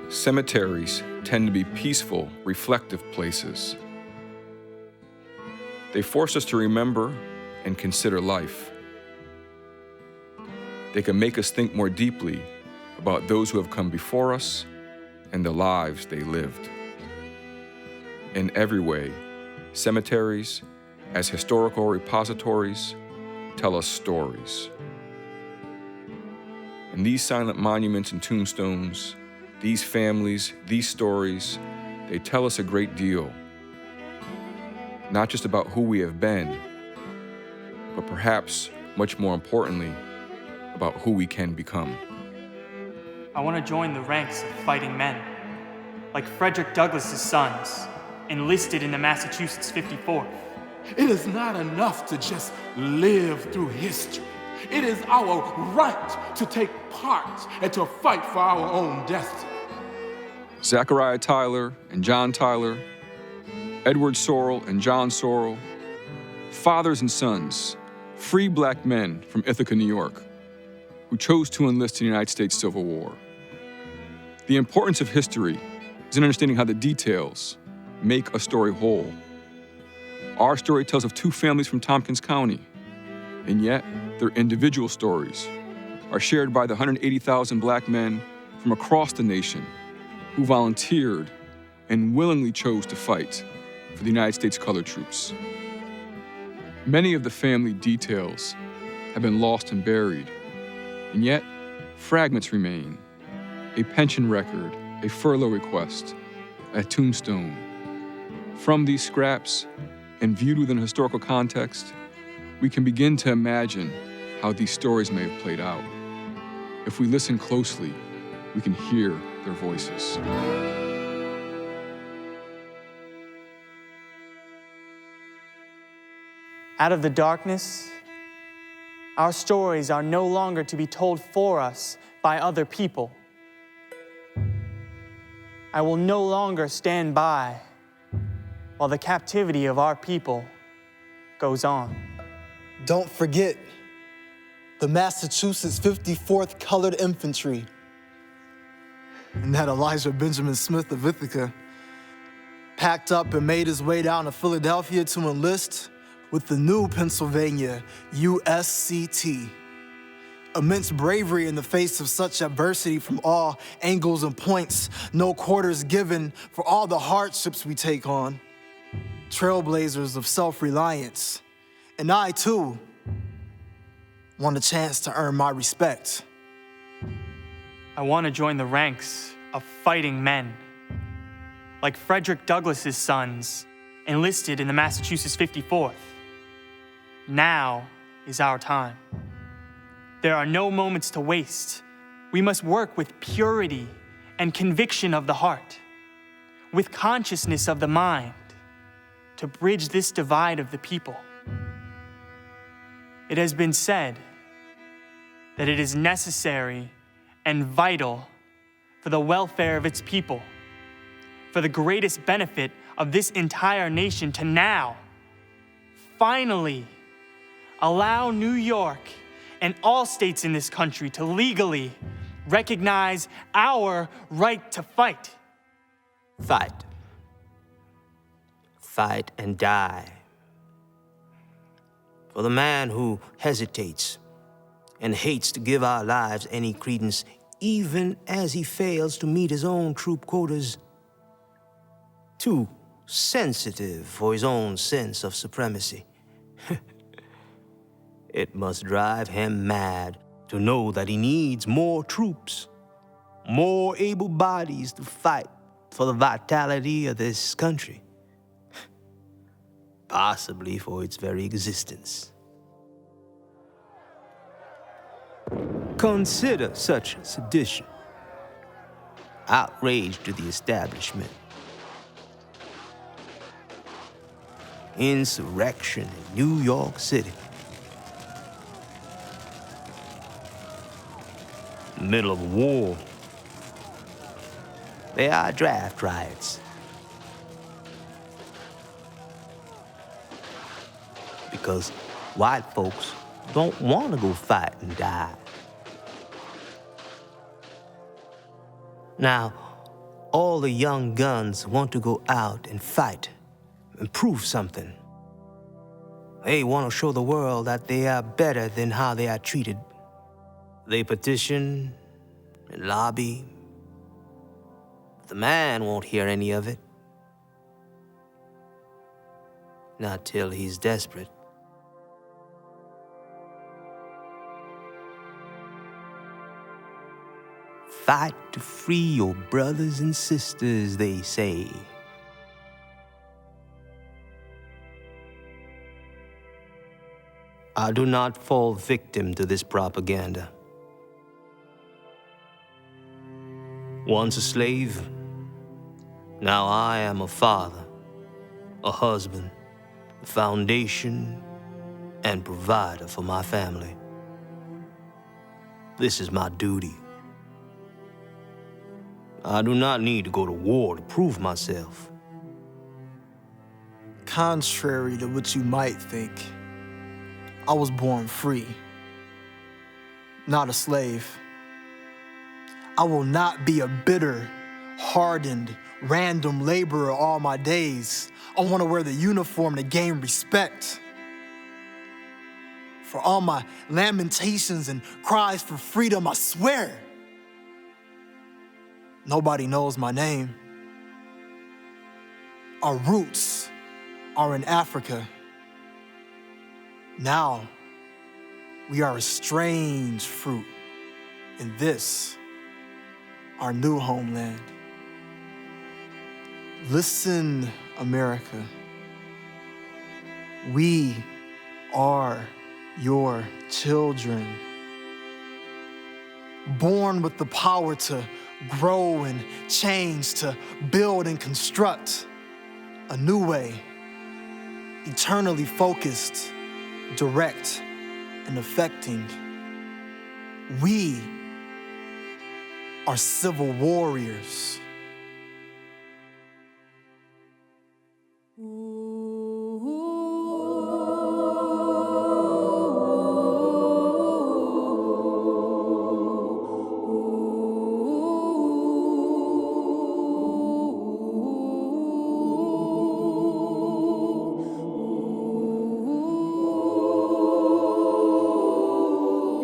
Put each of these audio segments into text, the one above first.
Cemeteries tend to be peaceful, reflective places. They force us to remember and consider life. They can make us think more deeply about those who have come before us and the lives they lived. In every way, cemeteries, as historical repositories, tell us stories. And these silent monuments and tombstones, these families, these stories, they tell us a great deal, not just about who we have been, but perhaps much more importantly, about who we can become. I want to join the ranks of fighting men, like Frederick Douglass's sons, enlisted in the Massachusetts 54th. It is not enough to just live through history. It is our right to take part and to fight for our own destiny. Zachariah Tyler and John Tyler, Edward Sorrell and John Sorrell, fathers and sons, free black men from Ithaca, New York, who chose to enlist in the United States Civil War. The importance of history is in understanding how the details make a story whole. Our story tells of two families from Tompkins County, and yet their individual stories are shared by the 180,000 black men from across the nation who volunteered and willingly chose to fight for the United States colored troops. Many of the family details have been lost and buried, and yet fragments remain. A pension record, a furlough request, a tombstone. From these scraps, and viewed within a historical context, we can begin to imagine how these stories may have played out. If we listen closely, we can hear their voices. Out of the darkness, our stories are no longer to be told for us by other people. I will no longer stand by while the captivity of our people goes on. Don't forget the Massachusetts 54th Colored Infantry, and that Elijah Benjamin Smith of Ithaca packed up and made his way down to Philadelphia to enlist with the new Pennsylvania USCT. Immense bravery in the face of such adversity from all angles and points, no quarters given for all the hardships we take on. Trailblazers of self-reliance. And I, too, want a chance to earn my respect. I want to join the ranks of fighting men, like Frederick Douglass's sons, enlisted in the Massachusetts 54th. Now is our time. There are no moments to waste. We must work with purity and conviction of the heart, with consciousness of the mind, to bridge this divide of the people. It has been said that it is necessary and vital for the welfare of its people, for the greatest benefit of this entire nation to now, finally, allow New York and all states in this country to legally recognize our right to fight. Fight. Fight and die. For the man who hesitates and hates to give our lives any credence, even as he fails to meet his own troop quotas, too sensitive for his own sense of supremacy. It must drive him mad to know that he needs more troops, more able bodies to fight for the vitality of this country, possibly for its very existence. Consider such sedition, outrage to the establishment, insurrection in New York City, middle of a war. There are draft riots. Because white folks don't want to go fight and die. Now, all the young guns want to go out and fight and prove something. They want to show the world that they are better than how they are treated. They petition and lobby. The man won't hear any of it. Not till he's desperate. Fight to free your brothers and sisters, they say. I do not fall victim to this propaganda. Once a slave, now I am a father, a husband, a foundation, and provider for my family. This is my duty. I do not need to go to war to prove myself. Contrary to what you might think, I was born free, not a slave. I will not be a bitter, hardened, random laborer all my days. I want to wear the uniform to gain respect. For all my lamentations and cries for freedom, I swear, nobody knows my name. Our roots are in Africa. Now, we are a strange fruit in this, our new homeland. Listen, America. We are your children, born with the power to grow and change, to build and construct a new way, eternally focused, direct, and affecting. We are civil warriors.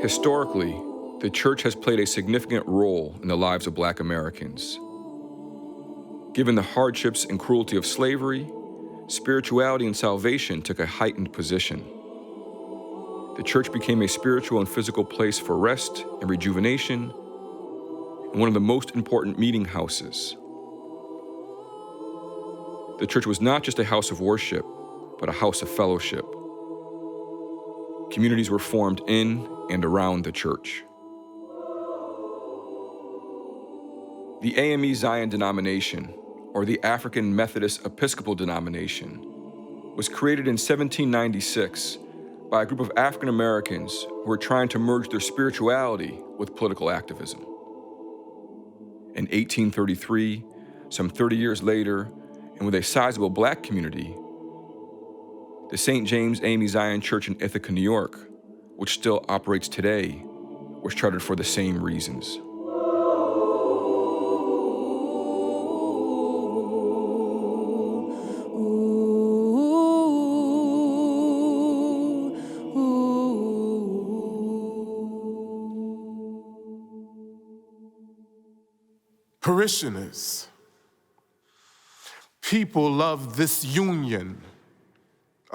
Historically, the church has played a significant role in the lives of Black Americans. Given the hardships and cruelty of slavery, spirituality and salvation took a heightened position. The church became a spiritual and physical place for rest and rejuvenation, and one of the most important meeting houses. The church was not just a house of worship, but a house of fellowship. Communities were formed in and around the church. The AME Zion denomination, or the African Methodist Episcopal denomination, was created in 1796 by a group of African Americans who were trying to merge their spirituality with political activism. In 1833, some 30 years later, and with a sizable Black community, The St. James AME Zion Church in Ithaca, New York, which still operates today, was chartered for the same reasons. Parishioners, people love this union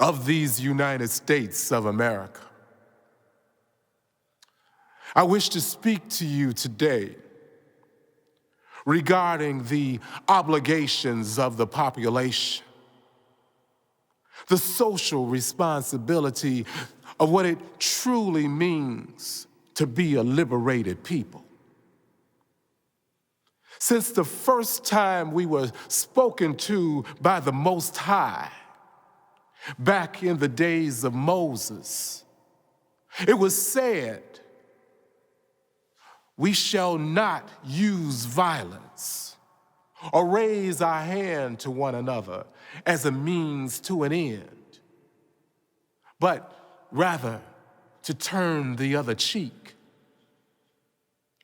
of these United States of America. I wish to speak to you today regarding the obligations of the population, the social responsibility of what it truly means to be a liberated people. Since the first time we were spoken to by the Most High, back in the days of Moses, it was said, "We shall not use violence or raise our hand to one another as a means to an end, but rather to turn the other cheek."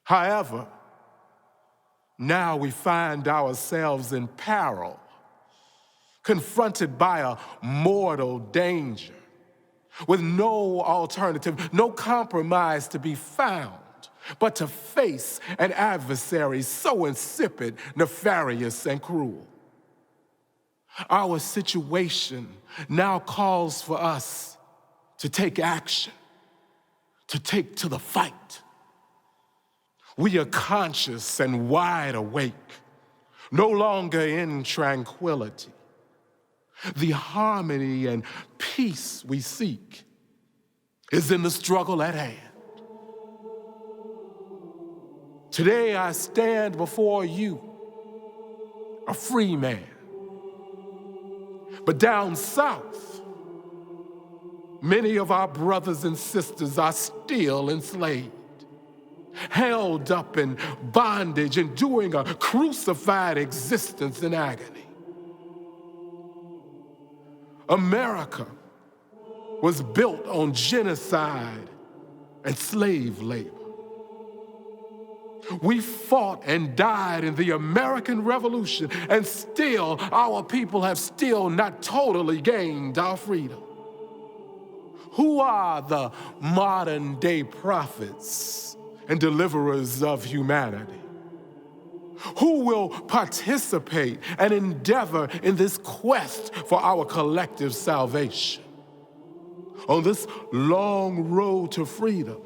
However, now we find ourselves in peril, confronted by a mortal danger, with no alternative, no compromise to be found, but to face an adversary so insipid, nefarious, and cruel. Our situation now calls for us to take action, to take to the fight. We are conscious and wide awake, no longer in tranquility. The harmony and peace we seek is in the struggle at hand. Today I stand before you, a free man. But down south, many of our brothers and sisters are still enslaved, held up in bondage, enduring a crucified existence in agony. America was built on genocide and slave labor. We fought and died in the American Revolution, and still our people have still not totally gained our freedom. Who are the modern day prophets and deliverers of humanity? Who will participate and endeavor in this quest for our collective salvation? On this long road to freedom,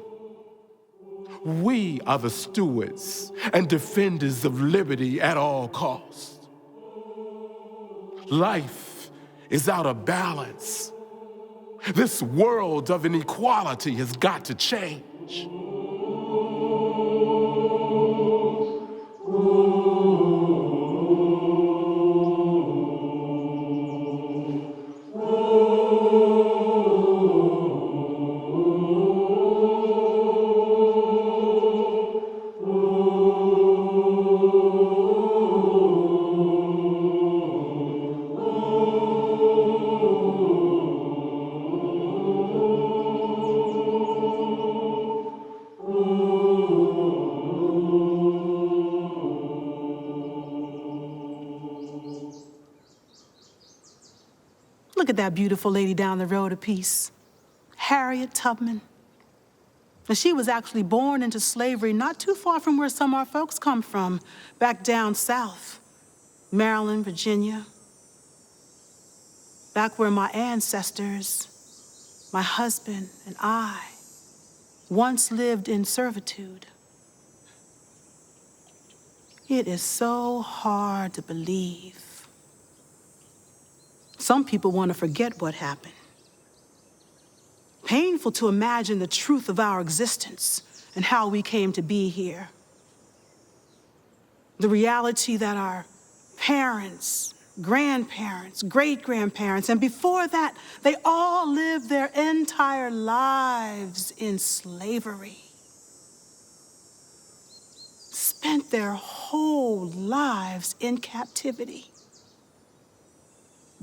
we are the stewards and defenders of liberty at all costs. Life is out of balance. This world of inequality has got to change. Look at that beautiful lady down the road of peace, Harriet Tubman. And she was actually born into slavery not too far from where some of our folks come from, back down south, Maryland, Virginia. Back where my ancestors, my husband and I, once lived in servitude. It is so hard to believe. Some people want to forget what happened. Painful to imagine the truth of our existence and how we came to be here. The reality that our parents, grandparents, great-grandparents, and before that, they all lived their entire lives in slavery. Spent their whole lives in captivity.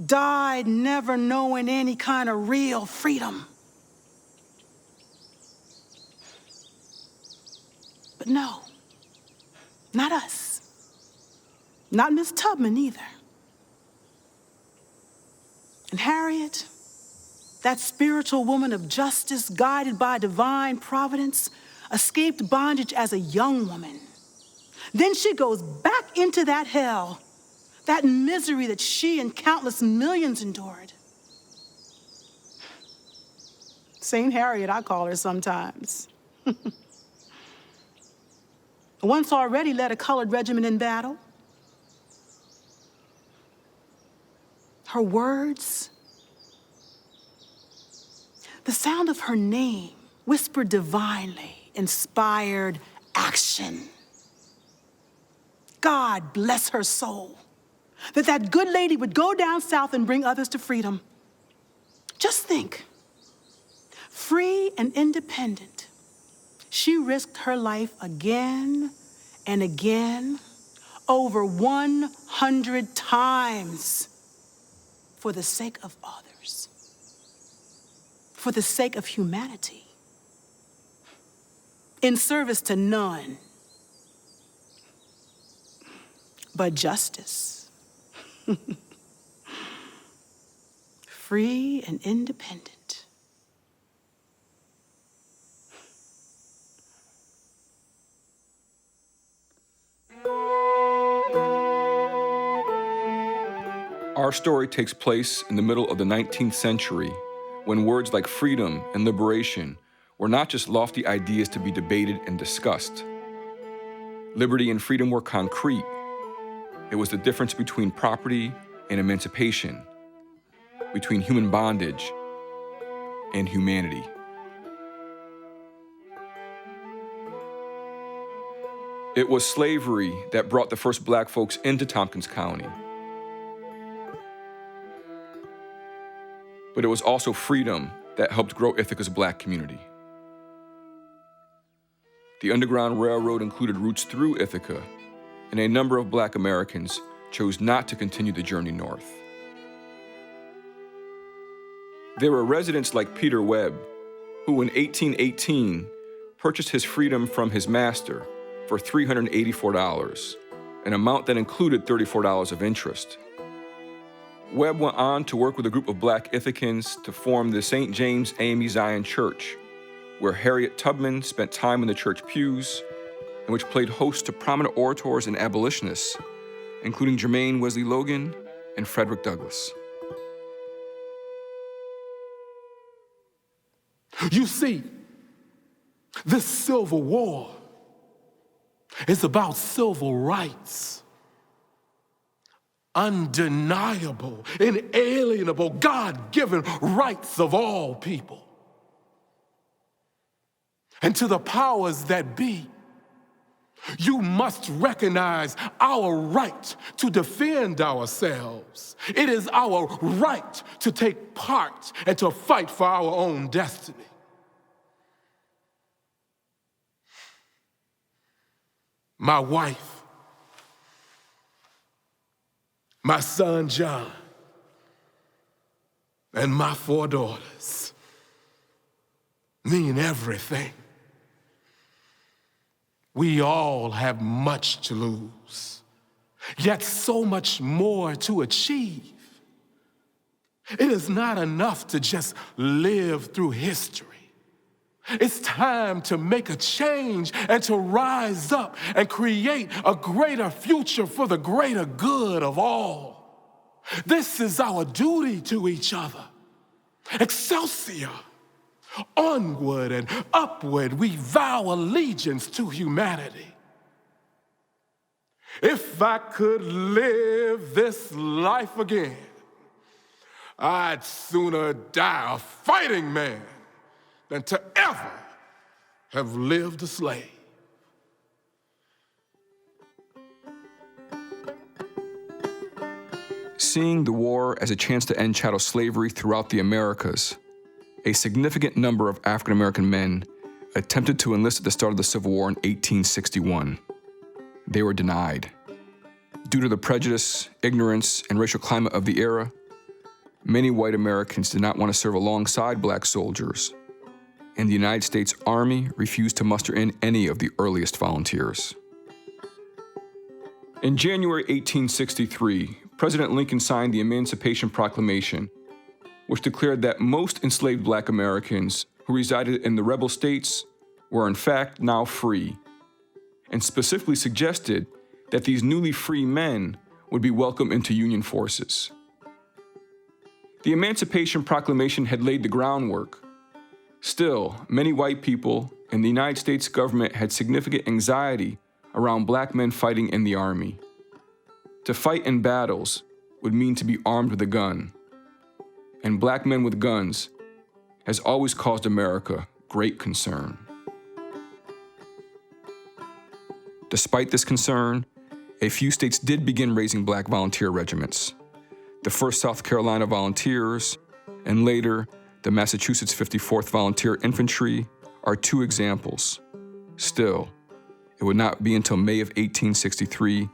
died never knowing any kind of real freedom. But no, not us. Not Miss Tubman either. And Harriet, that spiritual woman of justice guided by divine providence, escaped bondage as a young woman. Then she goes back into that hell, that misery that she and countless millions endured. Saint Harriet, I call her sometimes. Once already led a colored regiment in battle. Her words, the sound of her name, whispered divinely, inspired action. God bless her soul, that good lady would go down south and bring others to freedom. Just think, free and independent, she risked her life again and again, over 100 times, for the sake of others, for the sake of humanity, in service to none but justice. Free and independent. Our story takes place in the middle of the 19th century, when words like freedom and liberation were not just lofty ideas to be debated and discussed. Liberty and freedom were concrete. It was the difference between property and emancipation, between human bondage and humanity. It was slavery that brought the first black folks into Tompkins County. But it was also freedom that helped grow Ithaca's black community. The Underground Railroad included routes through Ithaca, and a number of black Americans chose not to continue the journey north. There were residents like Peter Webb, who in 1818 purchased his freedom from his master for $384, an amount that included $34 of interest. Webb went on to work with a group of black Ithacans to form the St. James AME Zion Church, where Harriet Tubman spent time in the church pews, and which played host to prominent orators and abolitionists, including Jermaine Wesley Logan and Frederick Douglass. You see, this Civil War is about civil rights. Undeniable, inalienable, God-given rights of all people. And to the powers that be, you must recognize our right to defend ourselves. It is our right to take part and to fight for our own destiny. My wife, my son John, and my 4 daughters mean everything. We all have much to lose, yet so much more to achieve. It is not enough to just live through history. It's time to make a change and to rise up and create a greater future for the greater good of all. This is our duty to each other. Excelsior! Onward and upward, we vow allegiance to humanity. If I could live this life again, I'd sooner die a fighting man than to ever have lived a slave. Seeing the war as a chance to end chattel slavery throughout the Americas, a significant number of African-American men attempted to enlist at the start of the Civil War in 1861. They were denied. Due to the prejudice, ignorance, and racial climate of the era, many white Americans did not want to serve alongside black soldiers, and the United States Army refused to muster in any of the earliest volunteers. In January 1863, President Lincoln signed the Emancipation Proclamation, which declared that most enslaved black Americans who resided in the rebel states were in fact now free, and specifically suggested that these newly free men would be welcomed into Union forces. The Emancipation Proclamation had laid the groundwork. Still, many white people and the United States government had significant anxiety around black men fighting in the Army. To fight in battles would mean to be armed with a gun, and black men with guns has always caused America great concern. Despite this concern, a few states did begin raising black volunteer regiments. The 1st South Carolina Volunteers, and later the Massachusetts 54th Volunteer Infantry, are two examples. Still, it would not be until May of 1863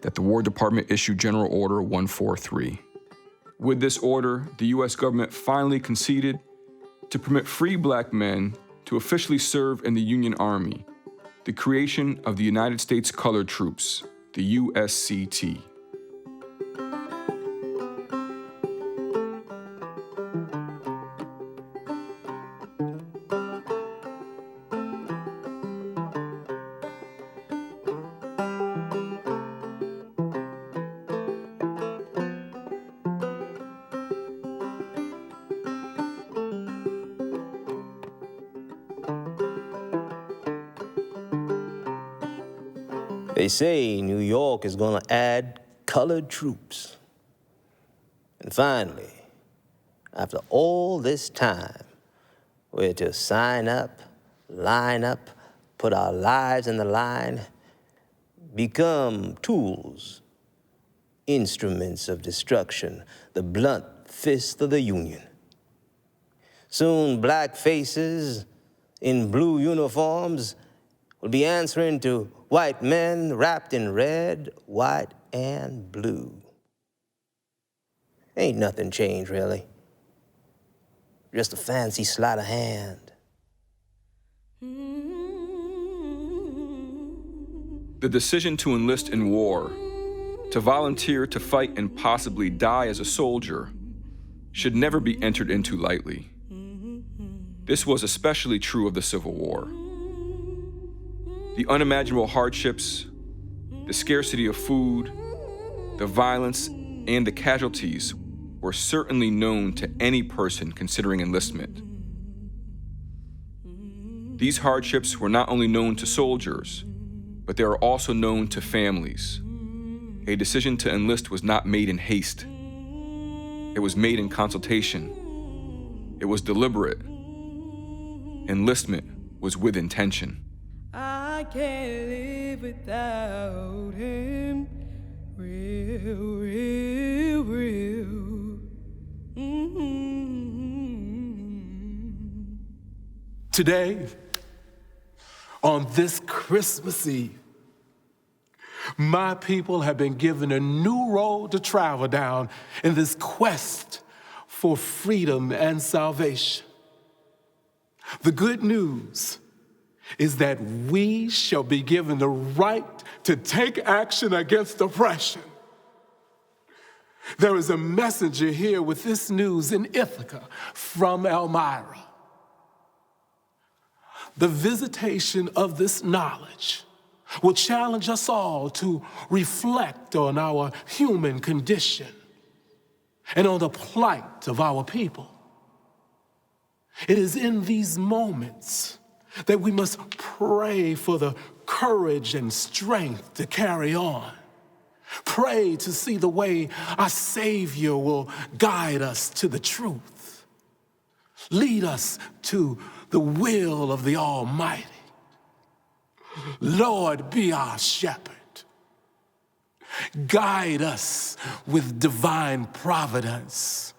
that the War Department issued General Order 143. With this order, the U.S. government finally conceded to permit free black men to officially serve in the Union Army, the creation of the United States Colored Troops, the USCT. They say New York is gonna add colored troops. And finally, after all this time, we're to sign up, line up, put our lives in the line, become tools, instruments of destruction, the blunt fist of the Union. Soon black faces in blue uniforms will be answering to white men wrapped in red, white, and blue. Ain't nothing changed, really. Just a fancy sleight of hand. The decision to enlist in war, to volunteer to fight and possibly die as a soldier, should never be entered into lightly. This was especially true of the Civil War. The unimaginable hardships, the scarcity of food, the violence, and the casualties were certainly known to any person considering enlistment. These hardships were not only known to soldiers, but they are also known to families. A decision to enlist was not made in haste. It was made in consultation. It was deliberate. Enlistment was with intention. I can't live without him. Real, real, real. Today, on this Christmas Eve, my people have been given a new road to travel down in this quest for freedom and salvation. The good news is that we shall be given the right to take action against oppression. There is a messenger here with this news in Ithaca from Elmira. The visitation of this knowledge will challenge us all to reflect on our human condition and on the plight of our people. It is in these moments that we must pray for the courage and strength to carry on. Pray to see the way our Savior will guide us to the truth, lead us to the will of the Almighty. Lord, be our shepherd. Guide us with divine providence.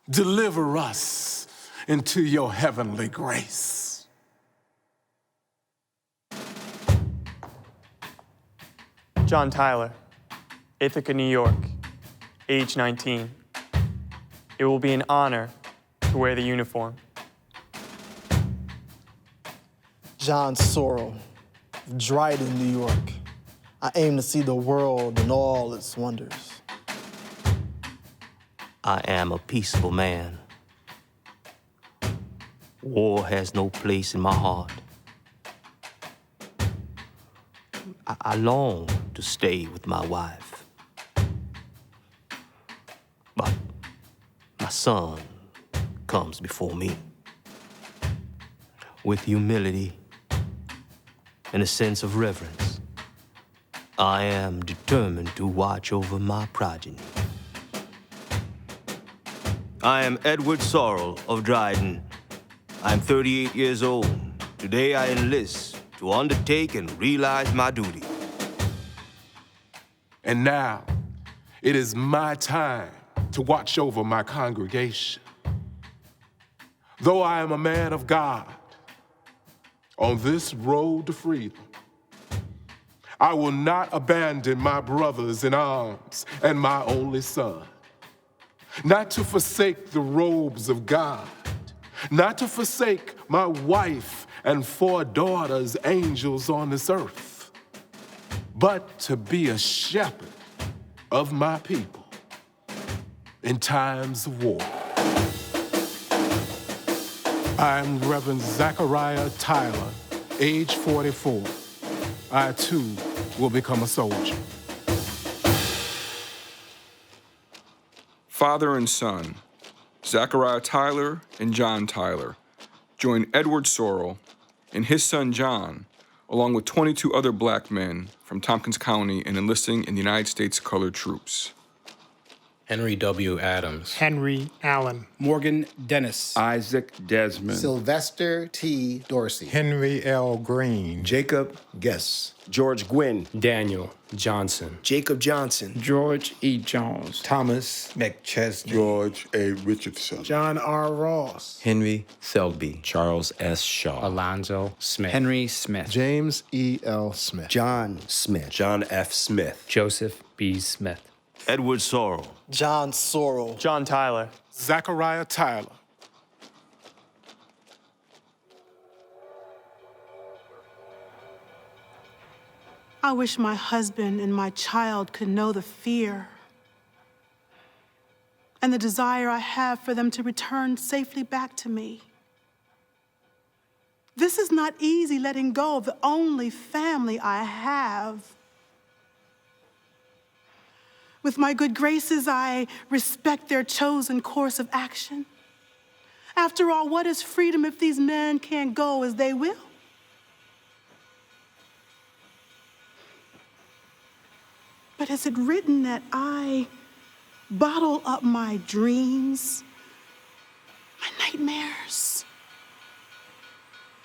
Deliver us into your heavenly grace. John Tyler, Ithaca, New York, age 19. It will be an honor to wear the uniform. John Sorrell, of Dryden, New York. I aim to see the world and all its wonders. I am a peaceable man. War has no place in my heart. I long to stay with my wife. But my son comes before me. With humility and a sense of reverence, I am determined to watch over my progeny. I am Edward Sorrell of Dryden. I am 38 years old. Today I enlist to undertake and realize my duty. And now, it is my time to watch over my congregation. Though I am a man of God, on this road to freedom, I will not abandon my brothers in arms and my only son. Not to forsake the robes of God, not to forsake my wife and 4 daughters, angels on this earth, but to be a shepherd of my people in times of war. I'm Reverend Zachariah Tyler, age 44. I, too, will become a soldier. Father and son, Zachariah Tyler and John Tyler, joined Edward Sorrell and his son John, along with 22 other black men from Tompkins County in enlisting in the United States Colored Troops. Henry W. Adams. Henry Allen. Morgan Dennis. Isaac Desmond. Sylvester T. Dorsey. Henry L. Green. Jacob Guess. George Gwynn. Daniel Johnson. Jacob Johnson. George E. Jones. Thomas McChesney. George A. Richardson. John R. Ross. Henry Selby. Charles S. Shaw. Alonzo Smith. Henry Smith. James E. L. Smith. John Smith. John F. Smith. Joseph B. Smith. Edward Sorrell. John Sorrell. John Tyler. Zachariah Tyler. I wish my husband and my child could know the fear and the desire I have for them to return safely back to me. This is not easy, letting go of the only family I have. With my good graces, I respect their chosen course of action. After all, what is freedom if these men can't go as they will? But is it written that I bottle up my dreams, my nightmares,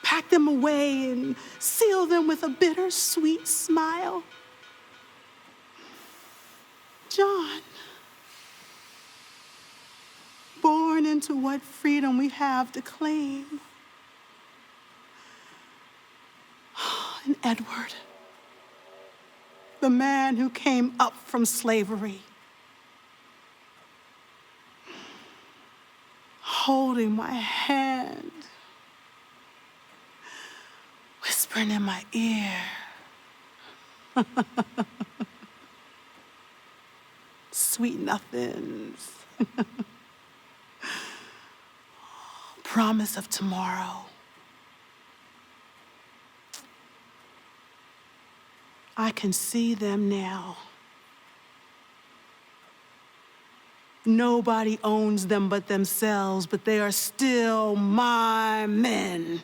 pack them away and seal them with a bittersweet smile? John, born into what freedom we have to claim. And Edward, the man who came up from slavery, holding my hand, whispering in my ear. Sweet nothings. Promise of tomorrow. I can see them now. Nobody owns them but themselves, but they are still my men.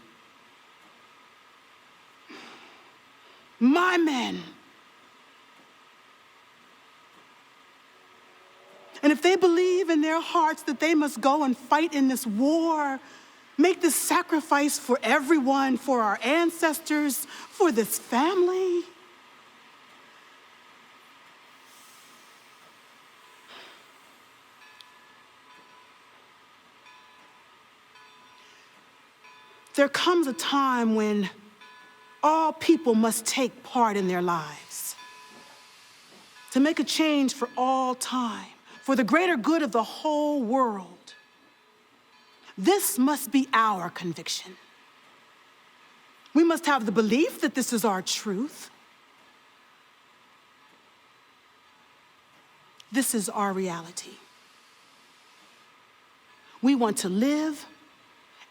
My men. And if they believe in their hearts that they must go and fight in this war, make this sacrifice for everyone, for our ancestors, for this family, there comes a time when all people must take part in their lives to make a change for all time, for the greater good of the whole world. This must be our conviction. We must have the belief that this is our truth. This is our reality. We want to live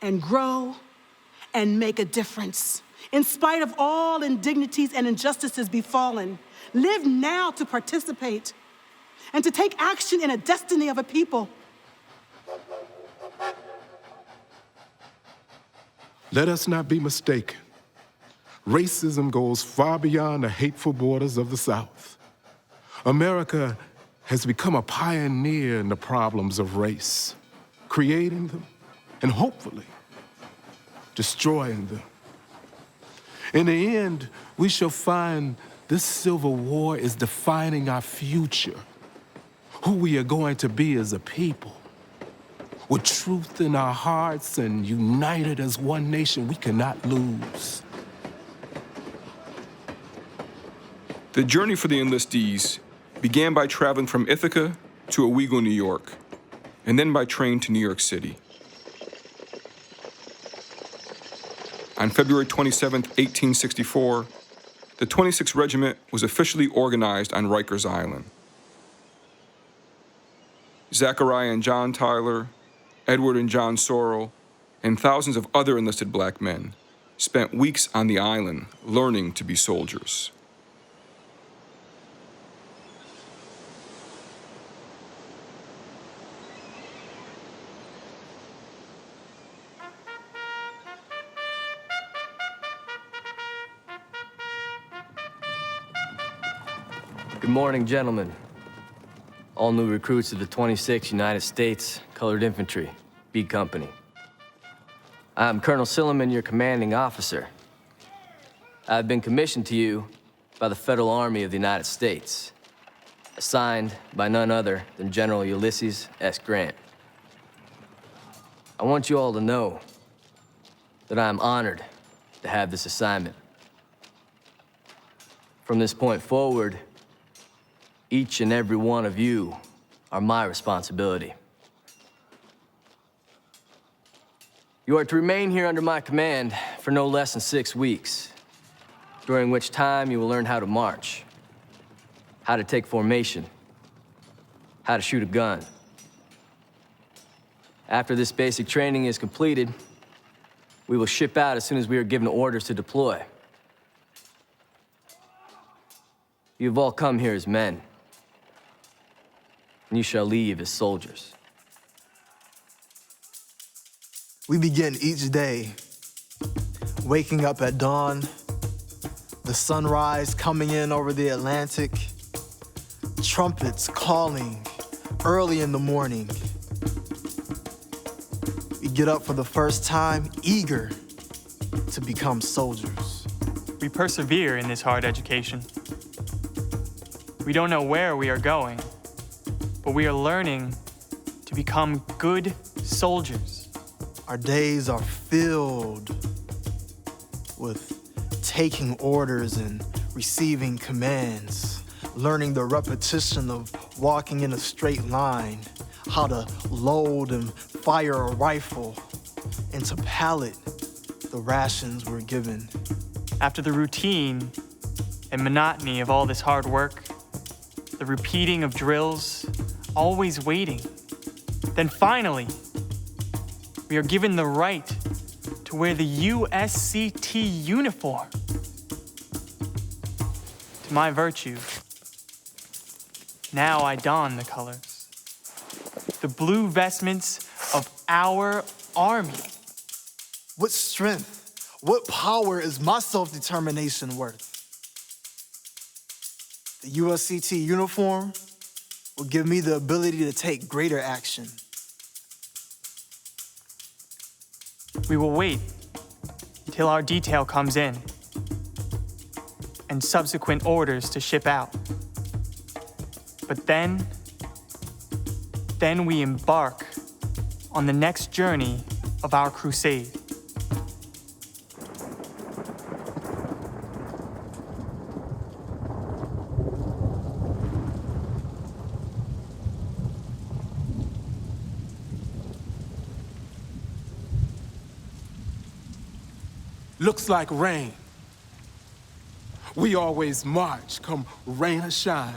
and grow and make a difference. In spite of all indignities and injustices befallen, live now to participate and to take action in a destiny of a people. Let us not be mistaken. Racism goes far beyond the hateful borders of the South. America has become a pioneer in the problems of race, creating them and hopefully destroying them. In the end, we shall find this civil war is defining our future, who we are going to be as a people. With truth in our hearts and united as one nation, we cannot lose. The journey for the enlistees began by traveling from Ithaca to Owego, New York, and then by train to New York City. On February 27, 1864, the 26th Regiment was officially organized on Rikers Island. Zachariah and John Tyler, Edward and John Sorrell, and thousands of other enlisted black men spent weeks on the island learning to be soldiers. Good morning, gentlemen. All new recruits of the 26th United States Colored Infantry, B Company. I'm Colonel Silliman, your commanding officer. I've been commissioned to you by the Federal Army of the United States, assigned by none other than General Ulysses S. Grant. I want you all to know that I am honored to have this assignment. From this point forward, each and every one of you are my responsibility. You are to remain here under my command for no less than 6 weeks, during which time you will learn how to march, how to take formation, how to shoot a gun. After this basic training is completed, we will ship out as soon as we are given orders to deploy. You've all come here as men, and you shall leave as soldiers. We begin each day waking up at dawn, the sunrise coming in over the Atlantic, trumpets calling early in the morning. We get up for the first time, eager to become soldiers. We persevere in this hard education. We don't know where we are going, but we are learning to become good soldiers. Our days are filled with taking orders and receiving commands, learning the repetition of walking in a straight line, how to load and fire a rifle, and to pallet the rations we're given. After the routine and monotony of all this hard work, the repeating of drills, always waiting, then finally, we are given the right to wear the USCT uniform. To my virtue, now I don the colors, the blue vestments of our army. What strength, what power is my self-determination worth? The USCT uniform will give me the ability to take greater action. We will wait until our detail comes in and subsequent orders to ship out. But then we embark on the next journey of our crusade. looks like rain. We always march, come rain or shine.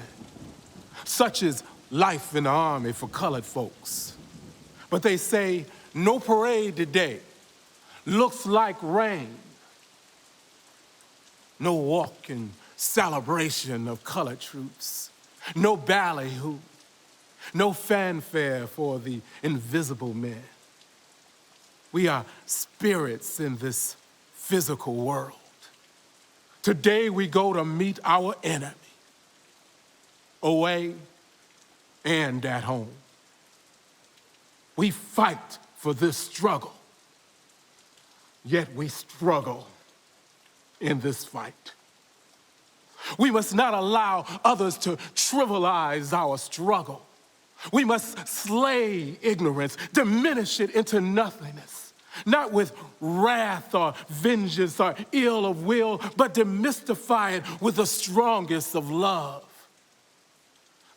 Such is life in the Army for colored folks. But they say no parade today. Looks like rain. No walk in celebration of colored troops. No ballyhoo. No fanfare for the invisible men. We are spirits in this physical world. Today we go to meet our enemy, away and at home. We fight for this struggle, yet we struggle in this fight. We must not allow others to trivialize our struggle. We must slay ignorance, diminish it into nothingness, not with wrath or vengeance or ill of will, but demystify it with the strongest of love.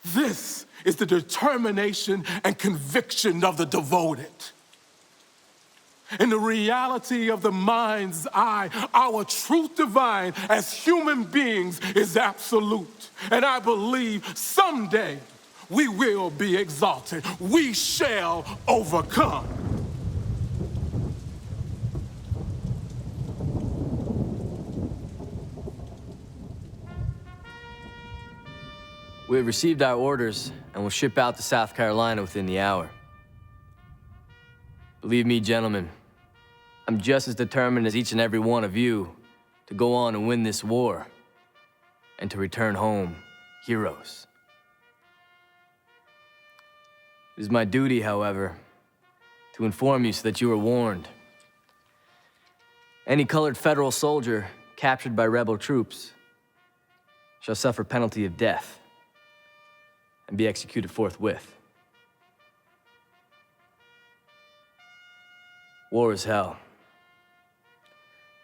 This is the determination and conviction of the devoted. In the reality of the mind's eye, our truth divine as human beings is absolute. And I believe someday we will be exalted. We shall overcome. We have received our orders and will ship out to South Carolina within the hour. Believe me, gentlemen, I'm just as determined as each and every one of you to go on and win this war and to return home heroes. It is my duty, however, to inform you so that you are warned. Any colored federal soldier captured by rebel troops shall suffer penalty of death and be executed forthwith. War is hell,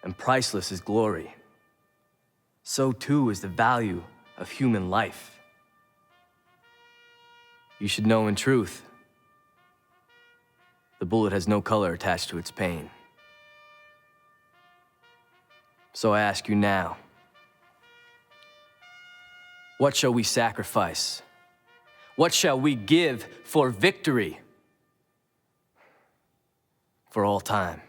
and priceless is glory. So too is the value of human life. You should know in truth, the bullet has no color attached to its pain. So I ask you now, what shall we sacrifice? What shall we give for victory? For all time.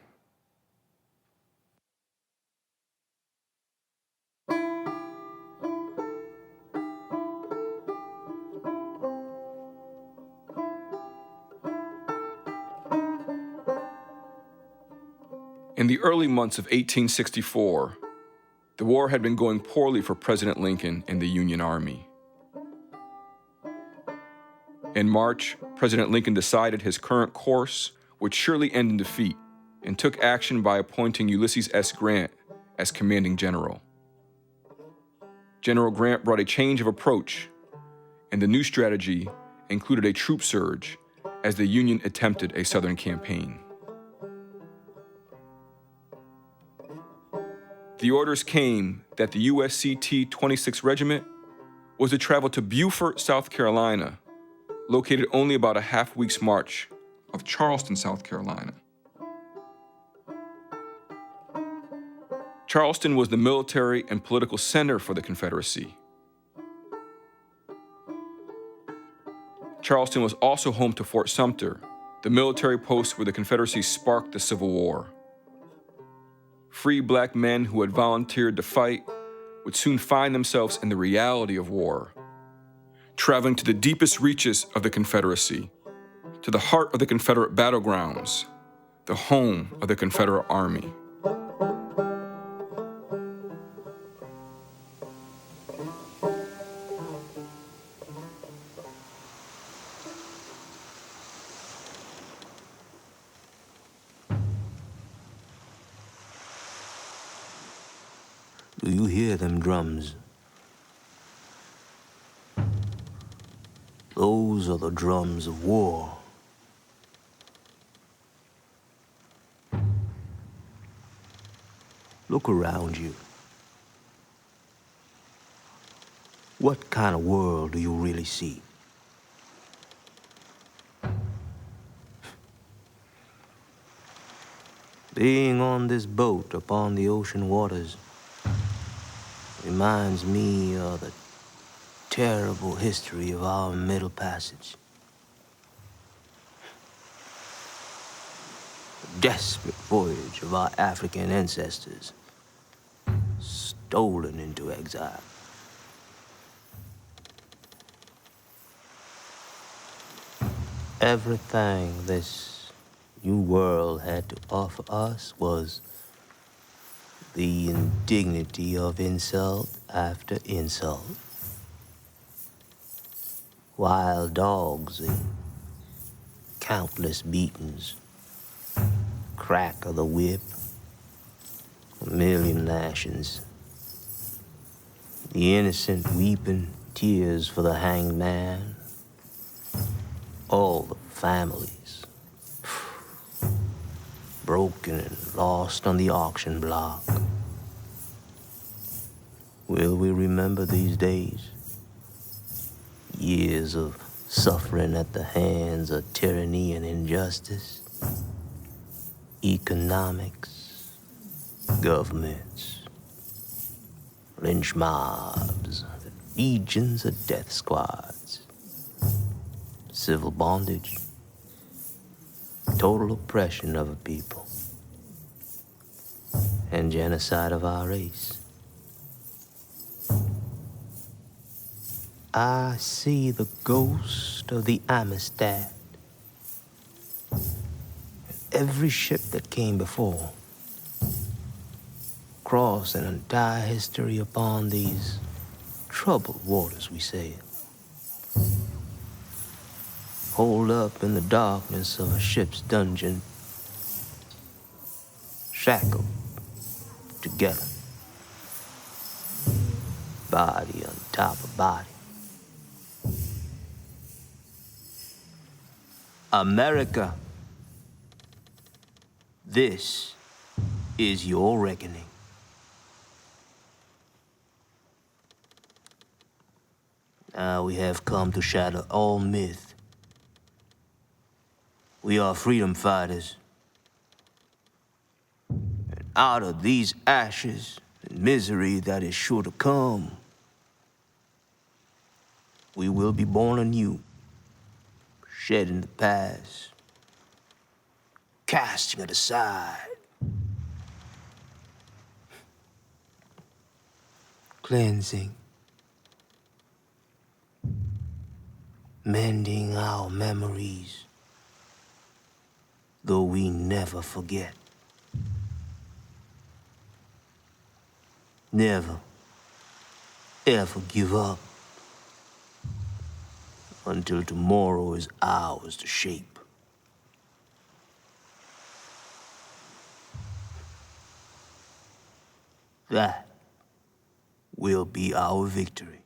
In the early months of 1864, the war had been going poorly for President Lincoln and the Union Army. In March, President Lincoln decided his current course would surely end in defeat and took action by appointing Ulysses S. Grant as commanding general. General Grant brought a change of approach, and the new strategy included a troop surge as the Union attempted a Southern campaign. The orders came that the USCT 26th Regiment was to travel to Beaufort, South Carolina, located only about a half-week's march of Charleston, South Carolina. Charleston was the military and political center for the Confederacy. Charleston was also home to Fort Sumter, the military post where the Confederacy sparked the Civil War. Free black men who had volunteered to fight would soon find themselves in the reality of war, traveling to the deepest reaches of the Confederacy, to the heart of the Confederate battlegrounds, the home of the Confederate Army. Do you hear them drums? Those are the drums of war. Look around you. What kind of world do you really see? Being on this boat upon the ocean waters reminds me of the terrible history of our Middle Passage. The desperate voyage of our African ancestors, stolen into exile. Everything this new world had to offer us was the indignity of insult after insult. Wild dogs and countless beatings, crack of the whip, a million lashings, the innocent weeping tears for the hanged man, all the families broken and lost on the auction block. Will we remember these days? Years of suffering at the hands of tyranny and injustice, economics, governments, lynch mobs, legions of death squads, civil bondage, total oppression of a people, and genocide of our race. I see the ghost of the Amistad. Every ship that came before, cross an entire history upon these troubled waters we sail. Holed up in the darkness of a ship's dungeon, shackled together, body on top of body. America, this is your reckoning. Now we have come to shatter all myth. We are freedom fighters. And out of these ashes and misery that is sure to come, we will be born anew, shedding the past, casting it aside, cleansing, mending our memories, though we never forget. Never, ever give up until tomorrow is ours to shape. That will be our victory.